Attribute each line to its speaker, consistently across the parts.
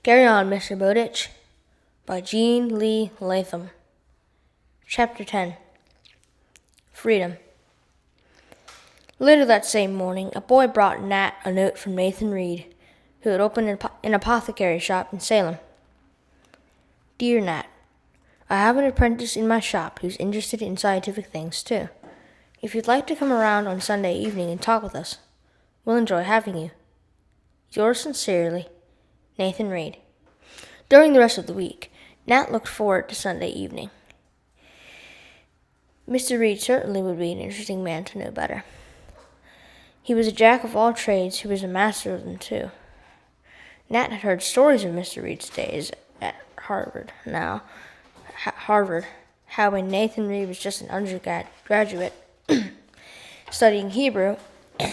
Speaker 1: Carry On, Mr. Bowditch, by Jean Lee Latham. Chapter 10. Freedom. Later that same morning, a boy brought Nat a note from Nathan Reed, who had opened an apothecary shop in Salem. Dear Nat, I have an apprentice in my shop who's interested in scientific things, too. If you'd like to come around on Sunday evening and talk with us, we'll enjoy having you. Yours sincerely, Nathan Reed. During the rest of the week, Nat looked forward to Sunday evening. Mr. Reed certainly would be an interesting man to know better. He was a jack of all trades who was a master of them, too. Nat had heard stories of Mr. Reed's days at Harvard, how when Nathan Reed was just an undergraduate studying Hebrew, the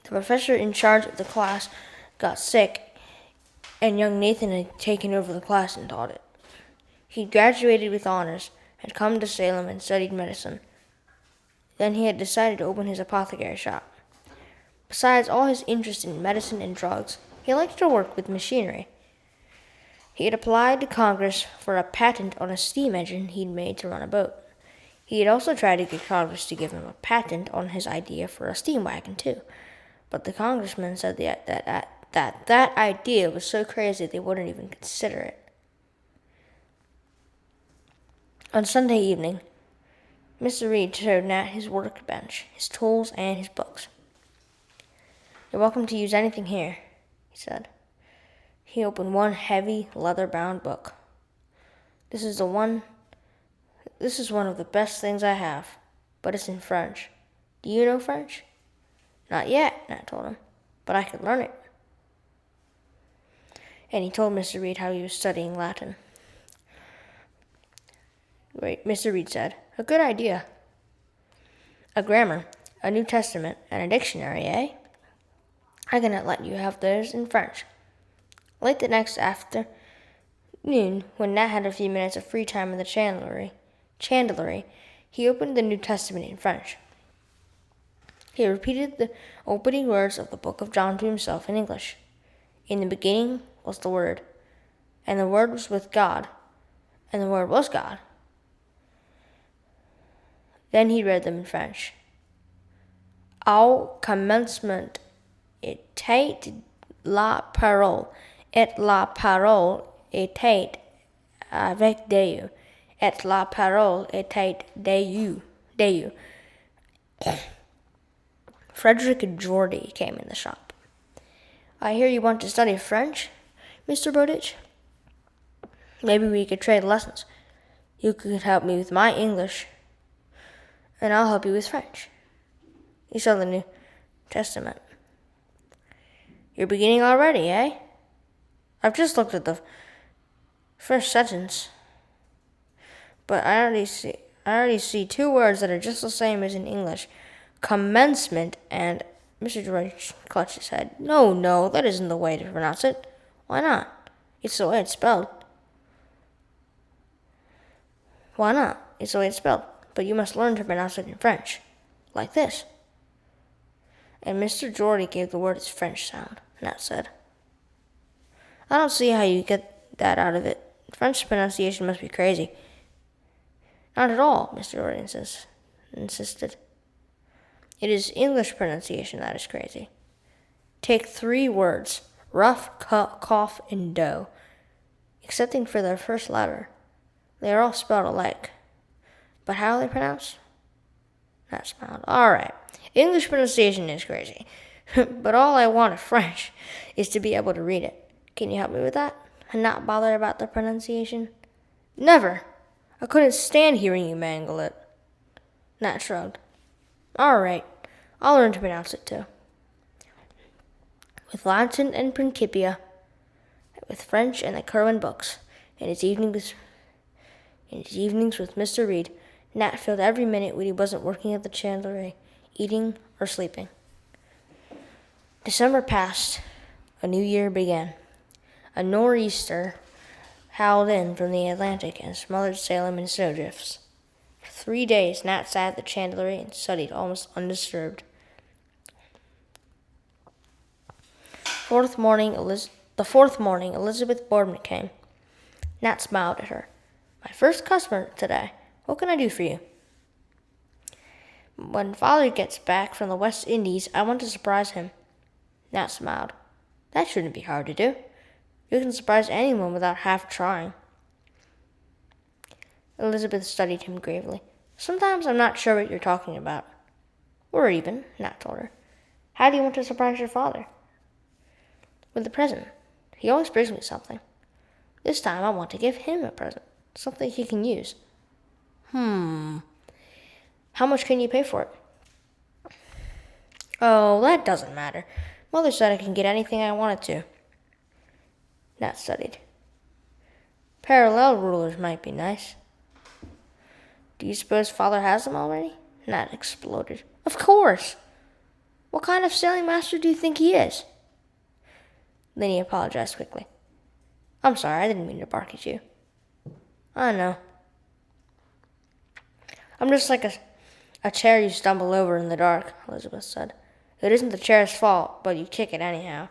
Speaker 1: professor in charge of the class got sick, and young Nathan had taken over the class and taught it. He graduated with honors, had come to Salem and studied medicine. Then he had decided to open his apothecary shop. Besides all his interest in medicine and drugs, he liked to work with machinery. He had applied to Congress for a patent on a steam engine he'd made to run a boat. He had also tried to get Congress to give him a patent on his idea for a steam wagon, too. But the congressman said that idea was so crazy they wouldn't even consider it. On Sunday evening, Mr. Reed showed Nat his workbench, his tools, and his books. You're welcome to use anything here, he said. He opened one heavy, leather-bound book. This is one of the best things I have, but it's in French. Do you know French? Not yet, Nat told him, but I could learn it. And he told Mr. Reed how he was studying Latin. Great, Mr. Reed said. A good idea. A grammar, a New Testament, and a dictionary, eh? I cannot let you have those in French. Late the next afternoon, when Nat had a few minutes of free time in the chandlery, he opened the New Testament in French. He repeated the opening words of the book of John to himself in English. In the beginning was the Word, and the Word was with God, and the Word was God. Then he read them in French. Au commencement était la parole, et la parole était avec Dieu, et la parole était Dieu. Frederick Geordie came in the shop. I hear you want to study French, Mr. Bowditch? Maybe we could trade lessons. You could help me with my English, and I'll help you with French. You saw the New Testament. You're beginning already, eh? I've just looked at the first sentence, but I already see two words that are just the same as in English. Commencement and... Mr. George clutched his head. No, that isn't the way to pronounce it. Why not? It's the way it's spelled. Why not? It's the way it's spelled. But you must learn to pronounce it in French. Like this. And Mr. Geordie gave the word its French sound, Nat said. I don't see how you get that out of it. French pronunciation must be crazy. Not at all, Mr. Geordie insisted. It is English pronunciation that is crazy. Take 3 words, rough, cough, and dough. Excepting for their first letter, they are all spelled alike. But how are they pronounced? Nat smiled. All right, English pronunciation is crazy. But all I want of French is to be able to read it. Can you help me with that? And not bother about the pronunciation? Never. I couldn't stand hearing you mangle it. Nat shrugged. All right, I'll learn to pronounce it too. With Latin and Principia, with French and the Curwen books, and his evenings with Mr. Reed, Nat filled every minute when he wasn't working at the chandlery, eating or sleeping. December passed. A new year began. A nor'easter howled in from the Atlantic and smothered Salem in snowdrifts. For 3 days, Nat sat at the chandlery and studied almost undisturbed. Fourth morning, The fourth morning, Elizabeth Boardman came. Nat smiled at her. My first customer today. What can I do for you? When Father gets back from the West Indies, I want to surprise him. Nat smiled. That shouldn't be hard to do. You can surprise anyone without half trying. Elizabeth studied him gravely. Sometimes I'm not sure what you're talking about. Or even, Nat told her. How do you want to surprise your father? With a present. He always brings me something. This time I want to give him a present. Something he can use. How much can you pay for it? Oh, that doesn't matter. Mother said I can get anything I wanted to. Nat studied. Parallel rulers might be nice. Do you suppose Father has them already? Nat exploded. Of course! What kind of sailing master do you think he is? Then he apologized quickly. I'm sorry, I didn't mean to bark at you. I know. I'm just like a chair you stumble over in the dark, Elizabeth said. It isn't the chair's fault, but you kick it anyhow.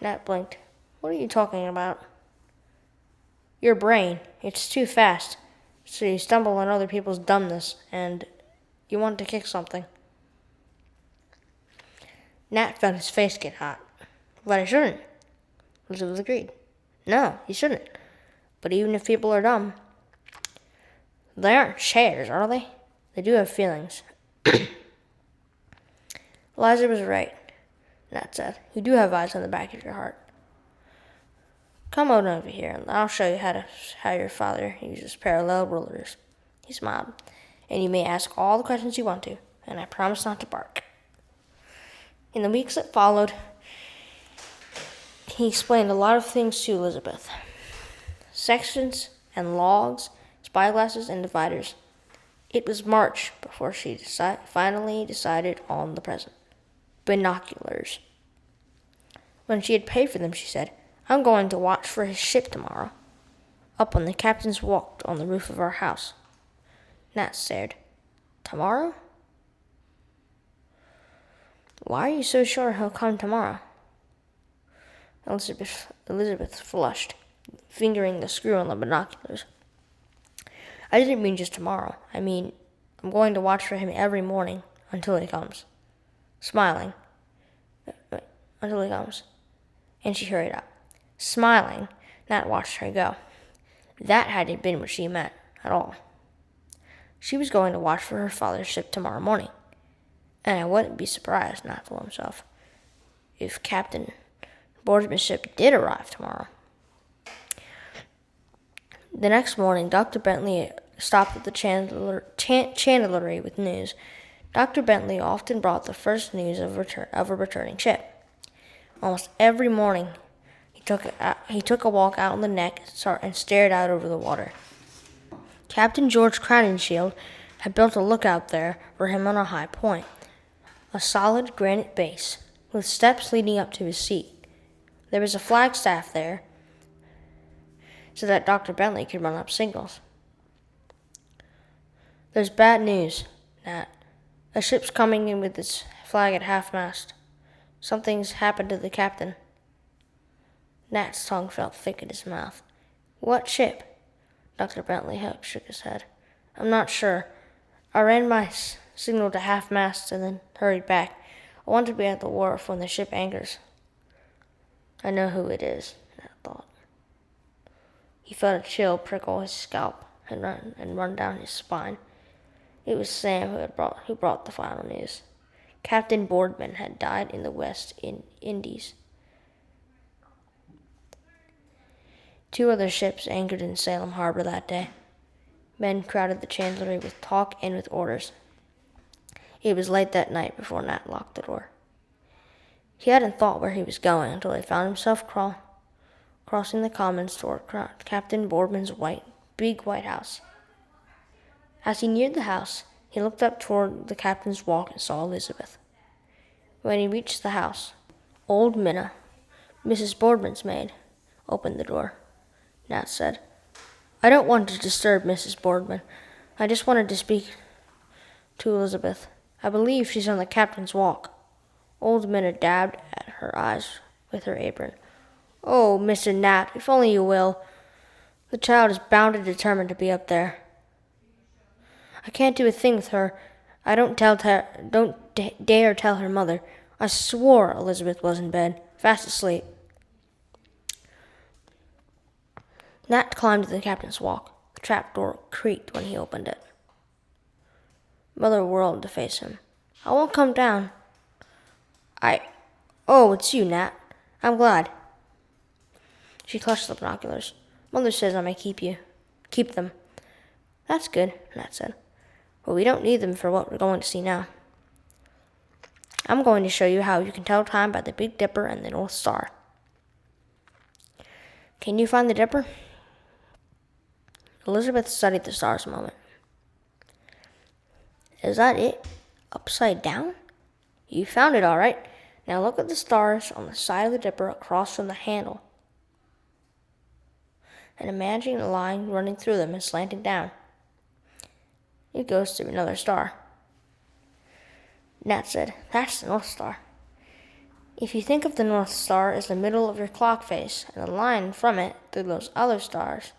Speaker 1: Nat blinked. What are you talking about? Your brain. It's too fast. So you stumble on other people's dumbness, and you want to kick something. Nat felt his face get hot. But I shouldn't. Elizabeth agreed. No, you shouldn't. But even if people are dumb, they aren't chairs, are they? They do have feelings. Eliza was right, Nat said. You do have eyes on the back of your heart. Come on over here, and I'll show you how your father uses parallel rulers. He smiled. And you may ask all the questions you want to, and I promise not to bark. In the weeks that followed, he explained a lot of things to Elizabeth. Sections and logs, spyglasses and dividers. It was March before she finally decided on the present. Binoculars. When she had paid for them, she said, I'm going to watch for his ship tomorrow. Up on the captain's walk on the roof of our house. Nat stared. Tomorrow? Why are you so sure he'll come tomorrow? Elizabeth flushed, fingering the screw on the binoculars. I didn't mean just tomorrow. I mean, I'm going to watch for him every morning until he comes. Smiling. Until he comes. And she hurried up. Smiling, Nat watched her go. That hadn't been what she meant at all. She was going to watch for her father's ship tomorrow morning. And I wouldn't be surprised, Nat told himself, if Captain Boardman's ship did arrive tomorrow. The next morning, Dr. Bentley stopped at the chandlery with news. Dr. Bentley often brought the first news of a returning ship. Almost every morning, he took a walk out on the neck and stared out over the water. Captain George Crowninshield had built a lookout there for him on a high point, a solid granite base with steps leading up to his seat. There was a flagstaff there so that Dr. Bentley could run up signals. There's bad news, Nat. A ship's coming in with its flag at half-mast. Something's happened to the captain. Nat's tongue felt thick in his mouth. What ship? Dr. Bentley shook his head. I'm not sure. I ran my signal to half-mast and then hurried back. I want to be at the wharf when the ship anchors. I know who it is, Nat thought. He felt a chill prickle his scalp and run down his spine. It was Sam who brought the final news. Captain Boardman had died in the West Indies. 2 other ships anchored in Salem Harbor that day. Men crowded the chandlery with talk and with orders. It was late that night before Nat locked the door. He hadn't thought where he was going until he found himself crossing the commons toward Captain Boardman's big white house. As he neared the house, he looked up toward the captain's walk and saw Elizabeth. When he reached the house, old Minna, Mrs. Boardman's maid, opened the door. Nat said, I don't want to disturb Mrs. Boardman. I just wanted to speak to Elizabeth. I believe she's on the captain's walk. Old Minna dabbed at her eyes with her apron. "Oh, Mr. Nat, if only you will. The child is bound and determined to be up there. I can't do a thing with her. I don't dare tell her mother. I swore Elizabeth was in bed, fast asleep." Nat climbed to the captain's walk. The trap door creaked when he opened it. Mother whirled to face him. "I won't come down." Oh, it's you, Nat. I'm glad." She clutched the binoculars. "Mother says I may keep them." "That's good," Nat said. "But we don't need them for what we're going to see now. I'm going to show you how you can tell time by the Big Dipper and the North Star." "Can you find the Dipper?" Elizabeth studied the stars a moment. "Is that it? Upside down? You found it all right. Now look at the stars on the side of the Dipper across from the handle, and imagine a line running through them and slanting down. It goes to another star." Nat said, "That's the North Star. If you think of the North Star as the middle of your clock face and the line from it through those other stars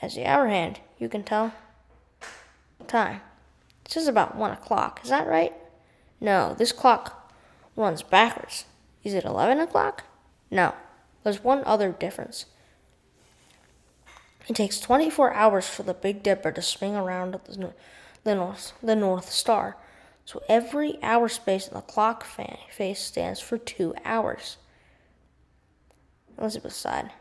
Speaker 1: as the hour hand, you can tell time. It says about 1 o'clock. Is that right? No, this clock runs backwards. Is it 11 o'clock? No, there's one other difference. It takes 24 hours for the Big Dipper to spin around the North Star. So every hour space in the clock face stands for 2 hours." Elizabeth sighed.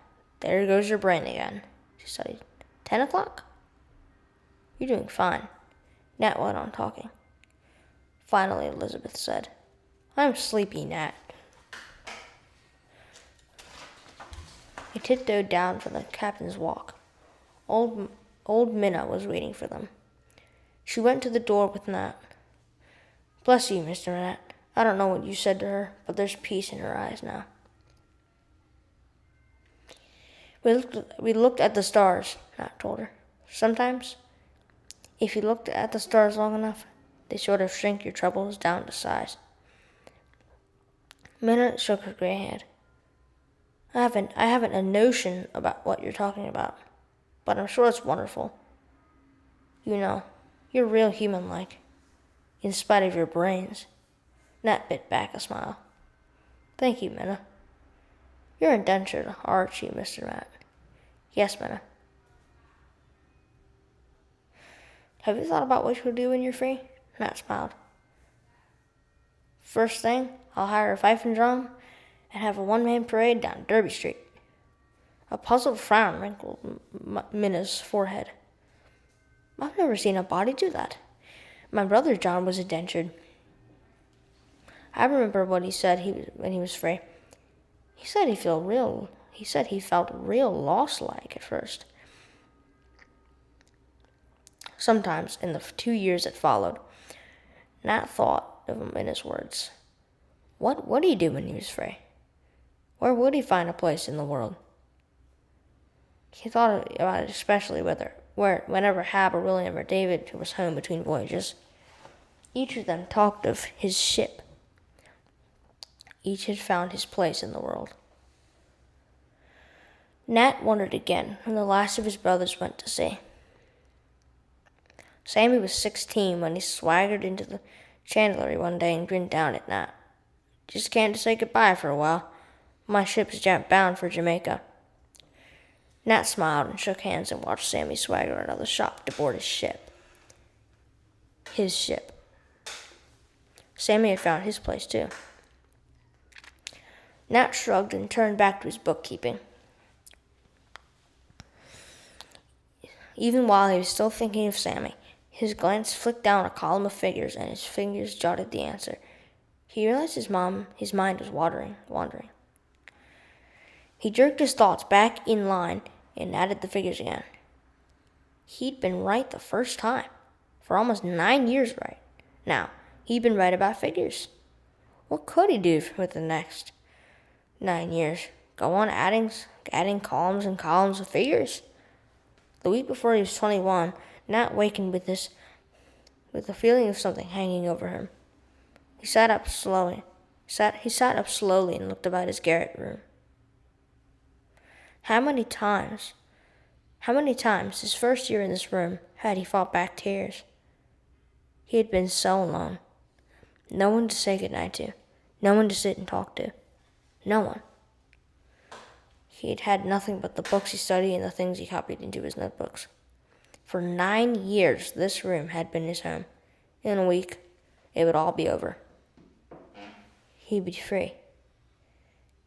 Speaker 1: "There goes your brain again." She studied. 10 o'clock? You're doing fine." Nat went on talking. Finally, Elizabeth said, "I'm sleepy, Nat." He tiptoed down from the captain's walk. Old Minna was waiting for them. She went to the door with Nat. "Bless you, Mr. Nat. I don't know what you said to her, but there's peace in her eyes now." We looked at the stars," Nat told her. "Sometimes, if you looked at the stars long enough, they sort of shrink your troubles down to size." Minna shook her gray head. I haven't a notion about what you're talking about, but I'm sure it's wonderful. You know, you're real human-like, in spite of your brains." Nat bit back a smile. "Thank you, Minna. You're indentured, aren't you, Mr. Nat?" "Yes, Minna." "Have you thought about what you'll do when you're free?" Nat smiled. "First thing, I'll hire a fife and drum and have a one-man parade down Derby Street." A puzzled frown wrinkled Minna's forehead. "I've never seen a body do that. My brother John was indentured. I remember what he said when he was free. He said he felt real lost-like at first. Sometimes, in the 2 years that followed, Nat thought of him in his words. What would he do when he was free? Where would he find a place in the world? He thought about it especially whenever Hab or William or David was home between voyages. Each of them talked of his ship. Each had found his place in the world. Nat wondered again when the last of his brothers went to sea. Sammy was 16 when he swaggered into the chandlery one day and grinned down at Nat. "Just came to say goodbye for a while. My ship's bound for Jamaica." Nat smiled and shook hands and watched Sammy swagger out of the shop to board his ship. His ship. Sammy had found his place too. Nat shrugged and turned back to his bookkeeping. Even while he was still thinking of Sammy, his glance flicked down a column of figures, and his fingers jotted the answer. He realized his mind was wandering. He jerked his thoughts back in line and added the figures again. He'd been right the first time. For almost 9 years right. Now, he'd been right about figures. What could he do with the next 9 years? Go on adding columns and columns of figures? The week before he was 21, Nat wakened with the feeling of something hanging over him. He sat up slowly. He sat up slowly and looked about his garret room. How many times, his first year in this room, had he fought back tears? He had been so alone. No one to say goodnight to. No one to sit and talk to. No one. He had had nothing but the books he studied and the things he copied into his notebooks. For 9 years, this room had been his home. In a week, it would all be over. He'd be free.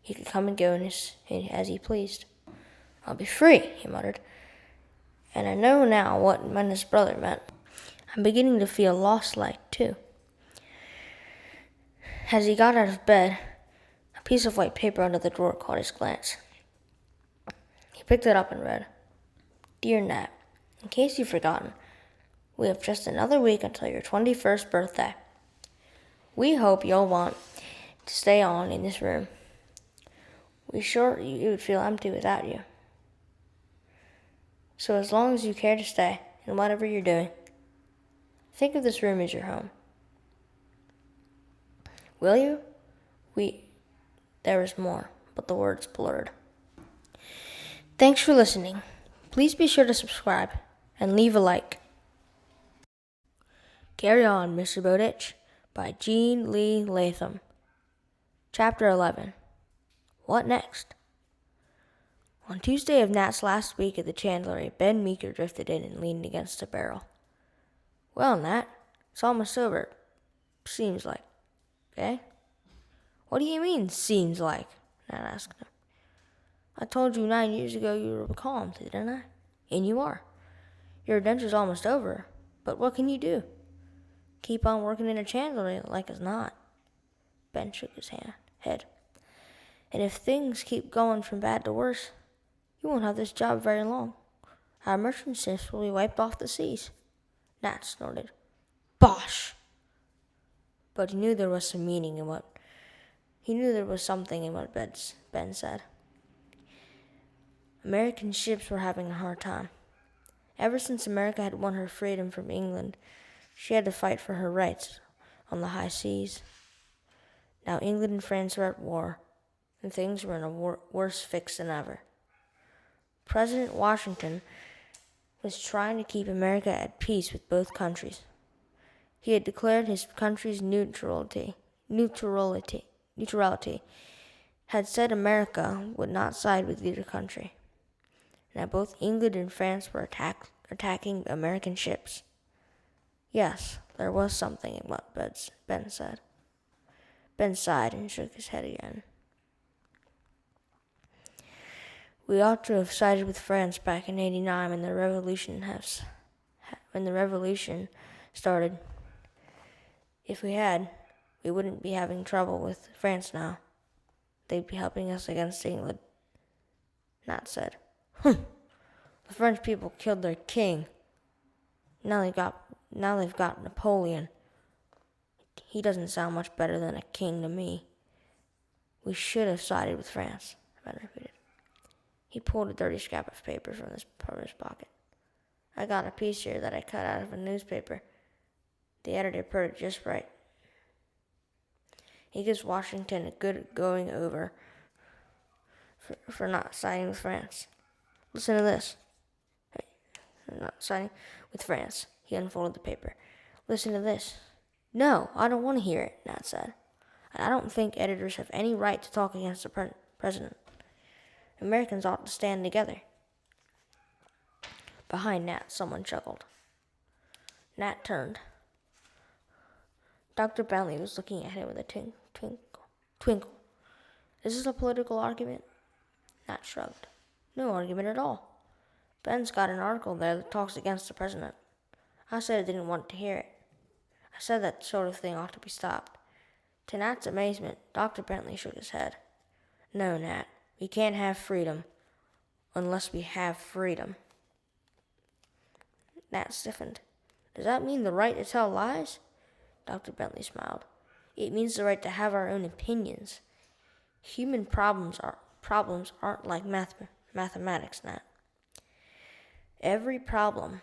Speaker 1: He could come and go as he pleased. "I'll be free," he muttered. "And I know now what his brother meant. I'm beginning to feel lost-like, too." As he got out of bed, a piece of white paper under the drawer caught his glance. He picked it up and read, "Dear Nat, in case you've forgotten, we have just another week until your 21st birthday. We hope you'll want to stay on in this room. We're sure you would feel empty without you. So as long as you care to stay, and whatever you're doing, think of this room as your home. Will you?" There was more, but the words blurred. Thanks for listening. Please be sure to subscribe and leave a like. Carry On, Mr. Bowditch by Jean Lee Latham. Chapter 11. What next? On Tuesday of Nat's last week at the chandlery, Ben Meeker drifted in and leaned against a barrel. "Well, Nat, it's almost over. Seems like. Eh?" "What do you mean, seems like?" Nat asked him. "I told you 9 years ago you were becalmed, didn't I? And you are. Your adventure's almost over, but what can you do? Keep on working in a chandlery like as not." Ben shook his head. "And if things keep going from bad to worse, you won't have this job very long. Our merchant ships will be wiped off the seas." Nat snorted. "Bosh!" But he knew there was something in what Ben said. American ships were having a hard time. Ever since America had won her freedom from England, she had to fight for her rights on the high seas. Now England and France were at war, and things were in a worse fix than ever. President Washington was trying to keep America at peace with both countries. He had declared his country's neutrality, had said America would not side with either country. Now both England and France were attacking American ships. Yes, there was something in what Ben said. Ben sighed and shook his head again. "We ought to have sided with France back in '89 when the revolution started. If we had, we wouldn't be having trouble with France now. They'd be helping us against England." Nat said, "The French people killed their king. Now they've got Napoleon. He doesn't sound much better than a king to me." "We should have sided with France," Ben repeated. He pulled a dirty scrap of paper from his pocket. "I got a piece here that I cut out of a newspaper. The editor put it just right. He gives Washington a good going over for not siding with France. Listen to this." "Not siding with France." He unfolded the paper. "Listen to this." "No, I don't want to hear it," Nat said. "I don't think editors have any right to talk against the president. Americans ought to stand together." Behind Nat, someone chuckled. Nat turned. Dr. Bentley was looking at him with a twinkle. "Is this a political argument?" Nat shrugged. "No argument at all. Ben's got an article there that talks against the president. I said I didn't want to hear it. I said that sort of thing ought to be stopped." To Nat's amazement, Dr. Bentley shook his head. "No, Nat, we can't have freedom unless we have freedom." Nat stiffened. "Does that mean the right to tell lies?" Dr. Bentley smiled. "It means the right to have our own opinions. Human problems aren't like mathematics, Nat. Every problem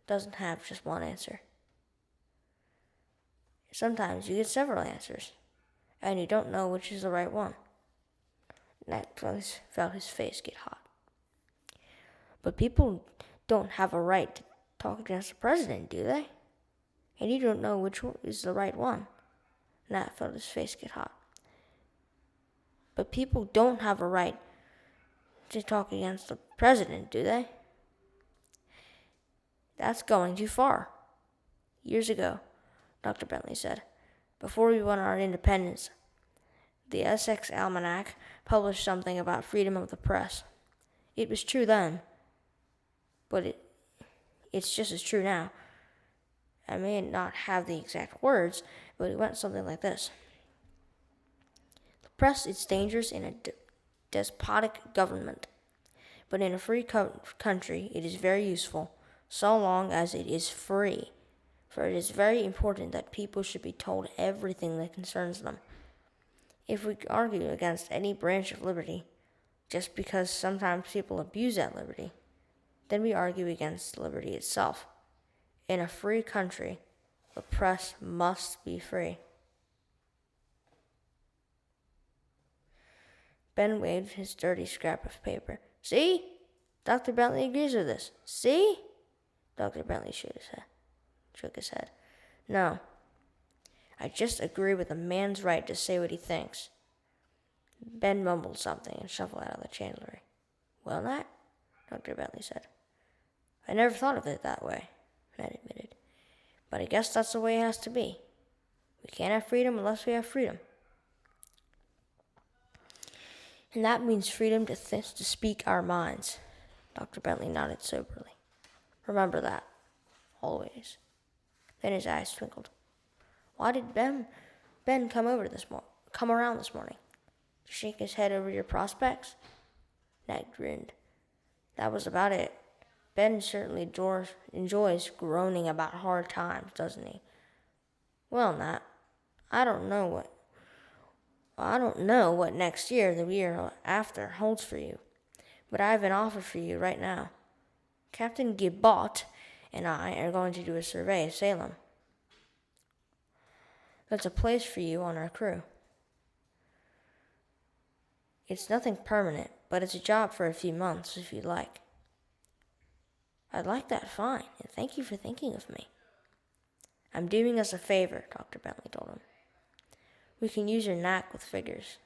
Speaker 1: doesn't have just one answer. Sometimes you get several answers, and you don't know which is the right one. Nat felt his face get hot. But people don't have a right to talk against the president, do they? And you don't know which one is the right one. Nat felt his face get hot. But people don't have a right to talk against the president, do they? That's going too far. Years ago, Dr. Bentley said, before we won our independence, the Essex Almanac published something about freedom of the press. It was true then, but it's just as true now. I may not have the exact words, but it went something like this. The press is dangerous in a despotic government, but in a free country it is very useful, so long as it is free. For it is very important that people should be told everything that concerns them. If we argue against any branch of liberty, just because sometimes people abuse that liberty, then we argue against liberty itself. In a free country, the press must be free. Ben waved his dirty scrap of paper. See? Dr. Bentley agrees with this. See? Dr. Bentley shook his head. No. I just agree with a man's right to say what he thinks. Ben mumbled something and shuffled out of the chandlery. Well, Nat, Dr. Bentley said. I never thought of it that way, Nat admitted. But I guess that's the way it has to be. We can't have freedom unless we have freedom. And that means freedom to speak our minds. Dr. Bentley nodded soberly. Remember that, always. Then his eyes twinkled. Why did Ben come around this morning? To shake his head over your prospects? Nat grinned. That was about it. Ben certainly enjoys groaning about hard times, doesn't he? Well, Nat, I don't know what next year, the year after, holds for you. But I have an offer for you right now. Captain Gibbot and I are going to do a survey of Salem. That's a place for you on our crew. It's nothing permanent, but it's a job for a few months if you'd like. I'd like that fine, and thank you for thinking of me. I'm doing us a favor, Dr. Bentley told him. We can use your knack with figures.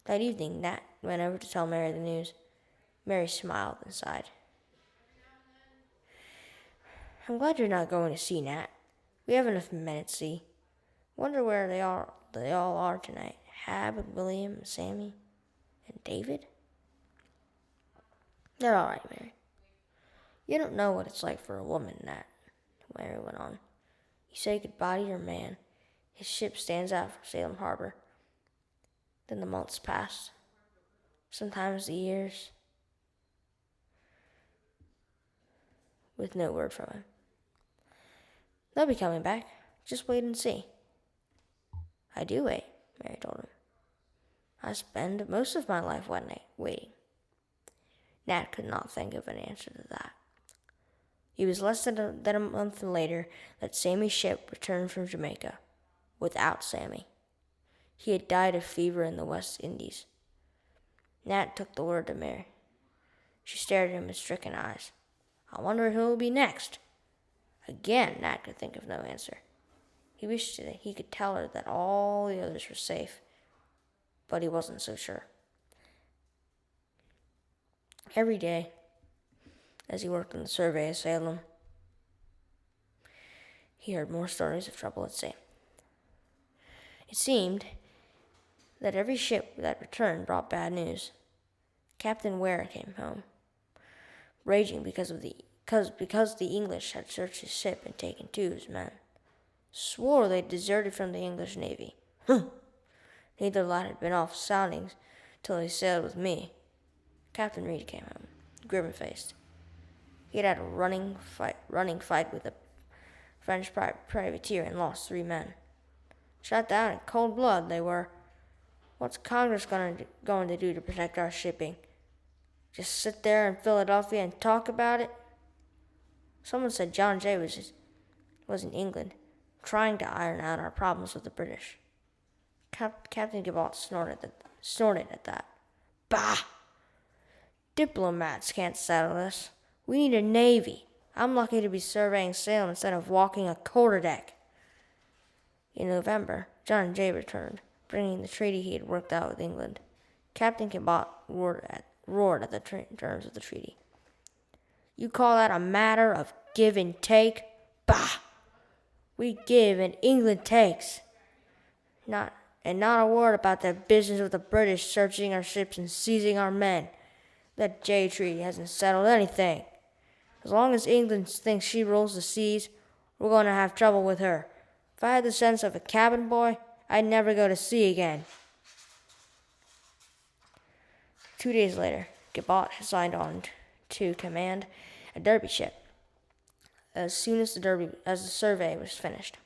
Speaker 1: That evening, Nat went over to tell Mary the news. Mary smiled and sighed. I'm glad you're not going to see Nat. We have enough men at sea. Wonder where they all are tonight. Hab and William and Sammy and David? They're all right, Mary. You don't know what it's like for a woman, Nat, Mary went on. You say goodbye to your man. His ship stands out from Salem Harbor. Then the months pass. Sometimes the years. With no word from him. They'll be coming back. Just wait and see. I do wait, Mary told him. I spend most of my life waiting. Nat could not think of an answer to that. It was less than a month later that Sammy's ship returned from Jamaica, without Sammy. He had died of fever in the West Indies. Nat took the word to Mary. She stared at him with stricken eyes. I wonder who will be next. Again, Nat could think of no answer. He wished that he could tell her that all the others were safe, but he wasn't so sure. Every day, as he worked on the survey of Salem, he heard more stories of trouble at sea. It seemed that every ship that returned brought bad news. Captain Ware came home, raging because the English had searched his ship and taken 2 of his men. Swore they'd deserted from the English Navy. Neither lad had been off soundings till he sailed with me. Captain Reed came home, grim-faced. He had a running fight with a French privateer and lost 3 men. Shot down in cold blood, they were. What's Congress going to do to protect our shipping? Just sit there in Philadelphia and talk about it? Someone said John Jay was in England, trying to iron out our problems with the British. Captain Gibalt snorted at that. Bah! Diplomats can't settle this. We need a navy. I'm lucky to be surveying sail instead of walking a quarterdeck. In November, John and Jay returned, bringing the treaty he had worked out with England. Captain Gibalt roared at the terms of the treaty. You call that a matter of give and take? Bah! We give and England takes. Not a word about the business of the British searching our ships and seizing our men. That Jay Treaty hasn't settled anything. As long as England thinks she rules the seas, we're going to have trouble with her. If I had the sense of a cabin boy, I'd never go to sea again. 2 days later, Gibalt signed on to command a Derby ship. As soon as the survey was finished,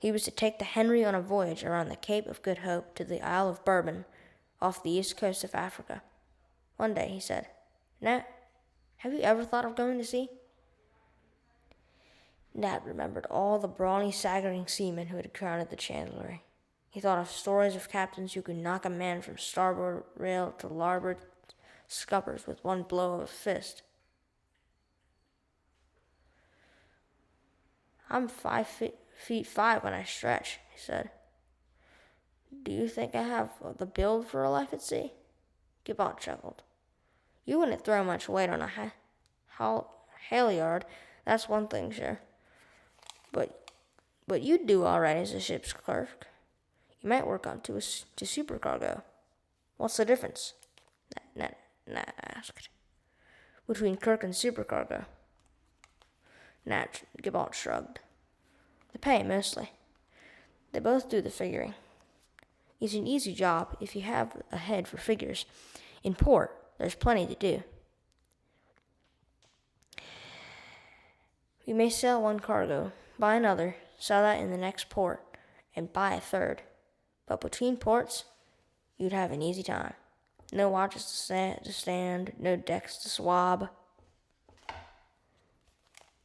Speaker 1: he was to take the Henry on a voyage around the Cape of Good Hope to the Isle of Bourbon, off the east coast of Africa. One day he said, Nat, have you ever thought of going to sea? Nat remembered all the brawny, saggering seamen who had crowded the chandlery. He thought of stories of captains who could knock a man from starboard rail to larboard scuppers with one blow of a fist. I'm 5'5" when I stretch, he said. Do you think I have the build for a life at sea? Gibalt chuckled. You wouldn't throw much weight on a halyard, that's one thing, sure. But you'd do all right as a ship's clerk. You might work on to supercargo. What's the difference? Nat asked. Between clerk and supercargo. Gibalt shrugged. The pay, mostly. They both do the figuring. It's an easy job if you have a head for figures. In port, there's plenty to do. We may sell one cargo, buy another, sell that in the next port, and buy a third. But between ports, you'd have an easy time. No watches to stand, no decks to swab.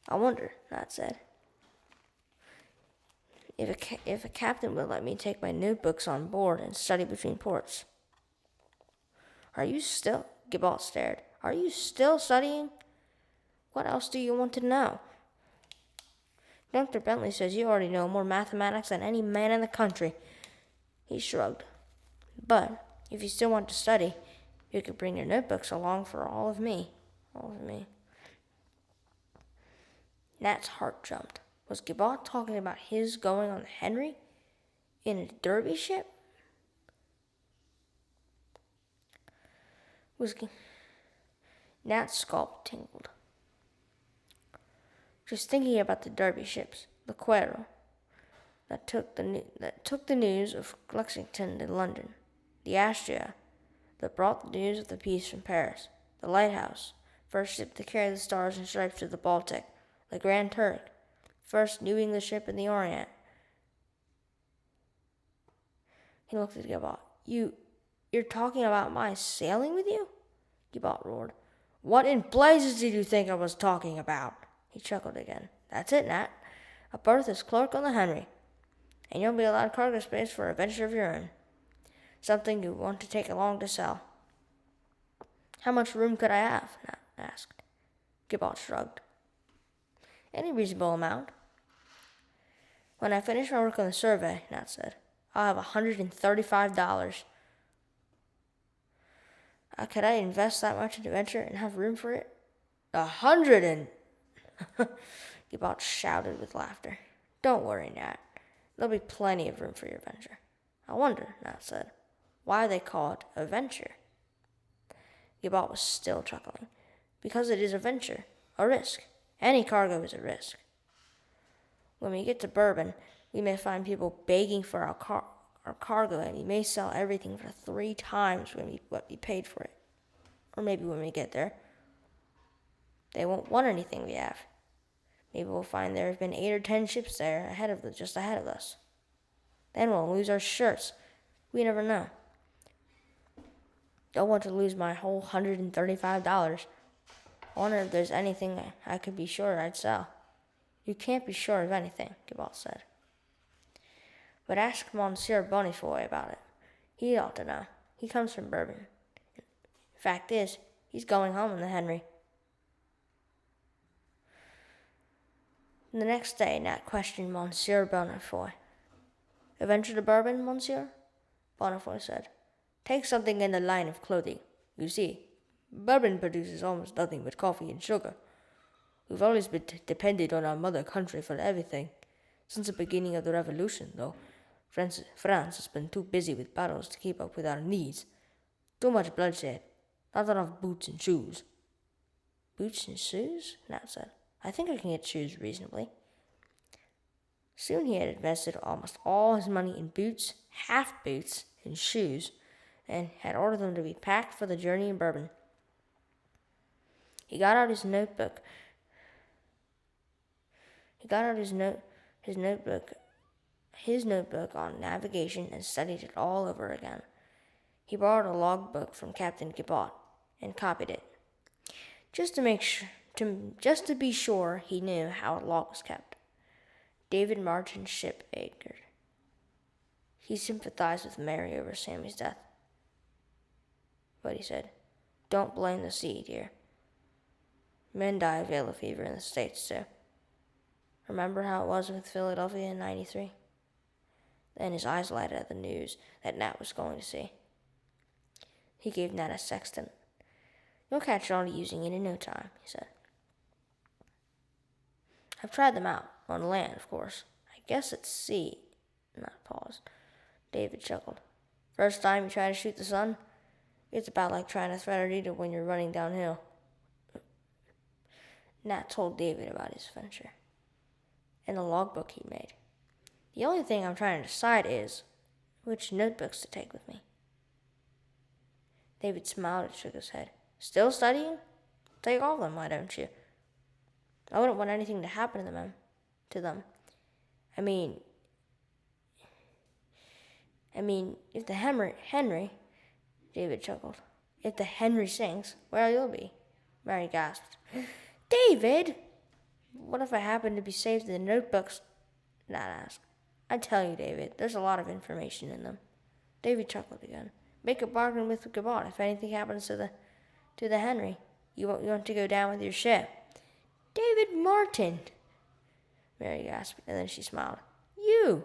Speaker 1: I wonder, Nat said, if a captain would let me take my notebooks on board and study between ports. Are you still? Gibalt stared. Are you still studying? What else do you want to know? Dr. Bentley says you already know more mathematics than any man in the country. He shrugged. But if you still want to study, you could bring your notebooks along for all of me. Nat's heart jumped. Was Gibalt talking about his going on the Henry? In a Derby ship? Nat's scalp tingled. Just thinking about the Derby ships, the Quero, that took the news of Lexington to London, the Astrea, that brought the news of the peace from Paris, the Lighthouse, first ship to carry the stars and stripes to the Baltic, the Grand Turk, first New English ship in the Orient. He looked at Gibalt. You're talking about my sailing with you? Gibalt roared. What in blazes did you think I was talking about? He chuckled again. That's it, Nat. A berth as clerk on the Henry. And you'll be allowed cargo space for a venture of your own. Something you want to take along to sell. How much room could I have? Nat asked. Gibalt shrugged. Any reasonable amount. When I finish my work on the survey, Nat said, I'll have $135. Could I invest that much in a venture and have room for it? 100 and... Gibalt shouted with laughter. Don't worry, Nat. There'll be plenty of room for your venture. I wonder, Nat said, why they call it a venture. Gibalt was still chuckling. Because it is a venture, a risk. Any cargo is a risk. When we get to Bourbon, we may find people begging for our cargo, and we may sell everything for 3 times what we paid for it. Or maybe when we get there, they won't want anything we have. Maybe we'll find there have been 8 or 10 ships there just ahead of us. Then we'll lose our shirts. We never know. Don't want to lose my whole $135. I wonder if there's anything I could be sure I'd sell. You can't be sure of anything, Gibalt said. But ask Monsieur Bonifoy about it. He ought to know. He comes from Bourbon. Fact is, he's going home in the Henry. The next day, Nat questioned Monsieur Bonifoy. Adventure to Bourbon, Monsieur? Bonifoy said. Take something in the line of clothing. You see, Bourbon produces almost nothing but coffee and sugar. We've always been dependent on our mother country for everything. Since the beginning of the revolution, though, France has been too busy with battles to keep up with our needs. Too much bloodshed. Not enough boots and shoes. Boots and shoes? Nat said. I think I can get shoes reasonably. Soon he had invested almost all his money in boots, half boots, and shoes, and had ordered them to be packed for the journey in Bourbon. He got out his notebook on navigation and studied it all over again. He borrowed a logbook from Captain Gibbot and copied it, just to be sure he knew how a log was kept. David Martin's ship anchored. He sympathized with Mary over Sammy's death. But he said, "Don't blame the sea, dear. Men die of yellow fever in the States, too. Remember how it was with Philadelphia in '93? Then his eyes lighted at the news that Nat was going to see. He gave Nat a sextant. You'll catch on to using it in no time, he said. I've tried them out, on land, of course. I guess at sea. Nat paused. David chuckled. First time you try to shoot the sun? It's about like trying to thread a needle when you're running downhill. Nat told David about his adventure and the logbook he made. The only thing I'm trying to decide is which notebooks to take with me. David smiled and shook his head. Still studying? Take all of them, why don't you? I wouldn't want anything to happen to them. I mean, if the Henry, David chuckled. If the Henry sinks, well, you'll be. Mary gasped. David! What if I happen to be saved in the notebooks? Nat asked. I tell you, David, there's a lot of information in them. David chuckled again. Make a bargain with Gabon if anything happens to the Henry. You want to go down with your ship. David Martin! Mary gasped, and then she smiled. You!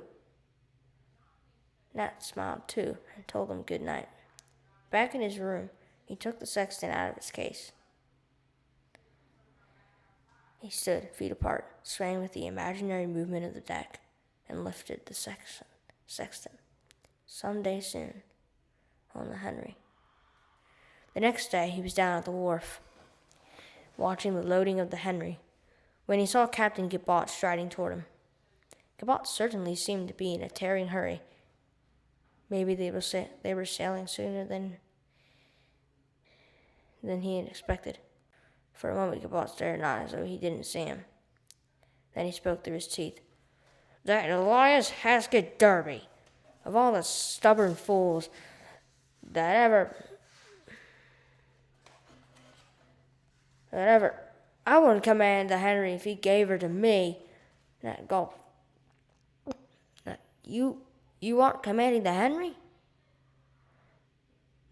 Speaker 1: Nat smiled too and told him good night. Back in his room, he took the sextant out of its case. He stood, feet apart, swaying with the imaginary movement of the deck, and lifted the sextant. Someday soon, on the Henry. The next day, he was down at the wharf, watching the loading of the Henry, when he saw Captain Gibbot striding toward him. Gibbot certainly seemed to be in a tearing hurry. Maybe they were sailing sooner than he had expected. For a moment, Gibbot stared on as though he didn't see him. Then he spoke through his teeth. That Elias Haskett Derby, of all the stubborn fools that ever, I wouldn't command the Henry if he gave her to me. Nat gulped. You aren't commanding the Henry?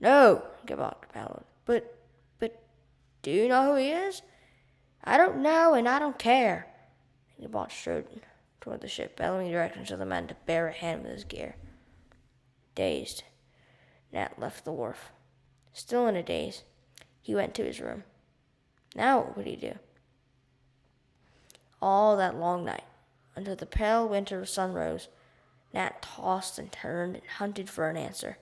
Speaker 1: No, Gibbot bellowed. But, do you know who he is? I don't know, and I don't care. Gibbot strode toward the ship, bellowing directions to the men to bear a hand with his gear. Dazed, Nat left the wharf. Still in a daze, he went to his room. Now what would he do? All that long night, until the pale winter sun rose, Nat tossed and turned and hunted for an answer.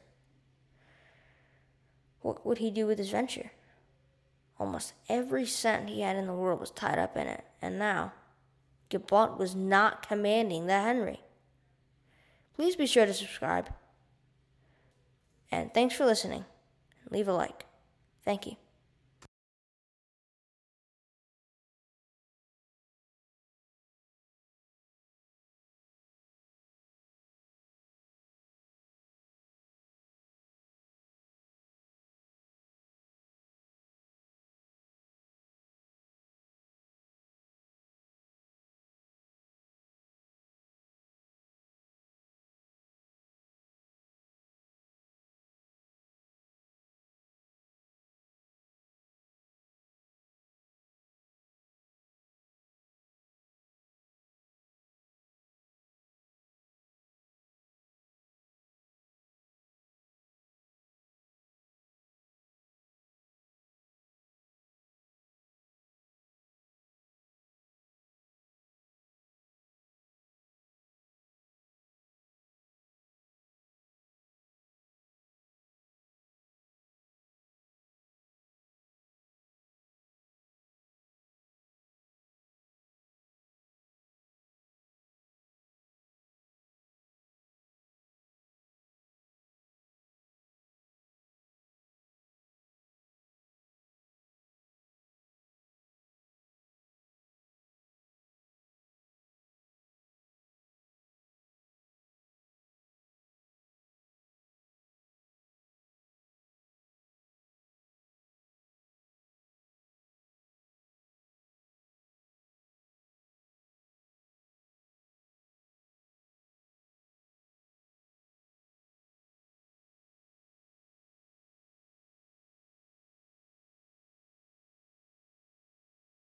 Speaker 1: What would he do with his venture? Almost every cent he had in the world was tied up in it, and now Gibbot was not commanding the Henry. Please be sure to subscribe. And thanks for listening. Leave a like. Thank you.